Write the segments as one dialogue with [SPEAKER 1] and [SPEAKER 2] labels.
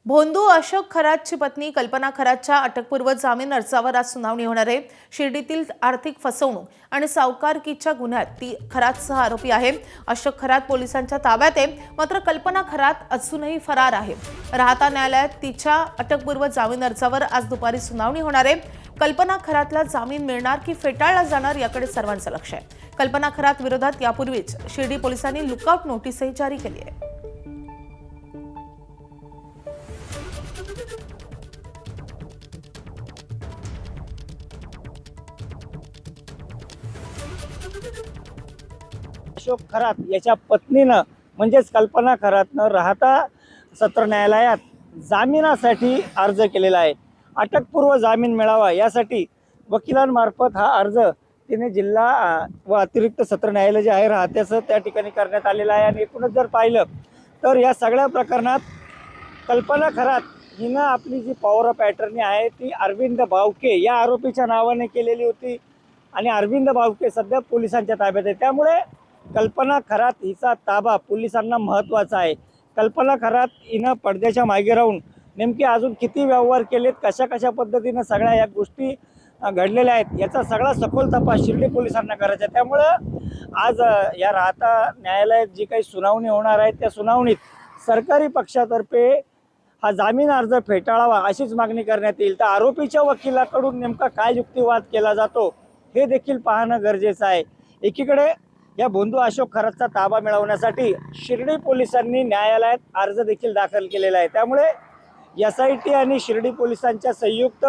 [SPEAKER 1] भोंदू अशोक खरातची पत्नी कल्पना खरातच्या अटकपूर्व जामीन अर्जावर आज सुनावणी होणार आहे। शिर्डीतील आर्थिक फसवणूक आणि सावकारकीच्या गुन्ह्यात ती खरातसह आरोपी आहे। अशोक खरात पोलिसांच्या ताब्यात आहे, मात्र कल्पना खरात अजूनही फरार आहे। राहता न्यायालयात तिच्या अटकपूर्व जामीन अर्जावर आज दुपारी सुनावणी होणार आहे। कल्पना खरातला जामीन मिळणार की फेटाळला जाणार याकडे सर्वांचं लक्ष आहे। कल्पना खरात विरोधात यापूर्वीच शिर्डी पोलिसांनी लुकआउट नोटीसही जारी केली आहे।
[SPEAKER 2] अशोक खरात याच्या पत्नीनं म्हणजेच कल्पना खरातनं राहता सत्र न्यायालयात जामिनासाठी अर्ज केलेला आहे। अटकपूर्व जामीन मिळावा यासाठी वकिलांमार्फत हा अर्ज तिने जिल्हा व अतिरिक्त सत्र न्यायालय जे आहे राहत्याचं त्या ठिकाणी करण्यात आलेला आहे। आणि एकूणच जर पाहिलं तर या सगळ्या प्रकरणात कल्पना खरात हिनं आपली जी पॉवर ऑफ अटर्नी आहे ती अरविंद बावके या आरोपीच्या नावाने केलेली होती आणि अरविंद बावके सध्या पोलिसांच्या ताब्यात आहे। त्यामुळे कल्पना खरात हिचा ताबा पोलिसांना महत्त्वाचा आहे। कल्पना खरात हिनं पडद्याच्या मागे राहून नेमके अजून किती व्यवहार केलेत, कशा कशा पद्धतीनं सगळ्या या गोष्टी घडलेल्या आहेत याचा सगळा सखोल तपास शिर्डी पोलिसांना करायचा आहे। त्यामुळं आज या राहता न्यायालयात जी काही सुनावणी होणार आहे त्या सुनावणीत सरकारी पक्षातर्फे हा जामीन अर्ज फेटाळावा अशीच मागणी करण्यात येईल। तर आरोपीच्या वकिलाकडून नेमका काय युक्तिवाद केला जातो हे देखील पाहणं गरजेचं आहे। एकीकडे या भोंदू अशोक खरातचा ताबा मिळवण्यासाठी शिर्डी पोलिसांनी न्यायालयात अर्ज देखील दाखल केलेला आहे। त्यामुळे SIT आणि शिर्डी पोलिसांच्या संयुक्त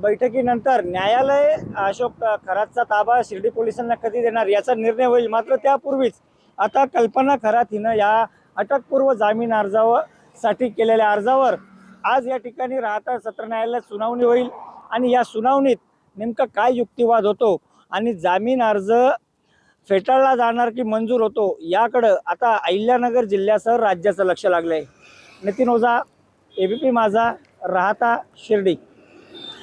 [SPEAKER 2] बैठकीनंतर न्यायालय अशोक खरातचा ताबा शिर्डी पोलिसांना कधी देणार याचा निर्णय होईल। मात्र त्यापूर्वीच आता कल्पना खरात हिनं या अटकपूर्व जामीन अर्जासाठी केलेल्या अर्जावर आज या ठिकाणी राहता सत्र न्यायालयात सुनावणी होईल आणि या सुनावणीत नेमका काय युक्तिवाद होतो आणि जामीन अर्ज फेटाळला जाणार की मंजूर होतो याकडं आता अहिल्यानगर जिल्ह्यासह राज्याचं लक्ष लागलंय। नितीन ओझा, ABP माझा, राहता शिर्डी।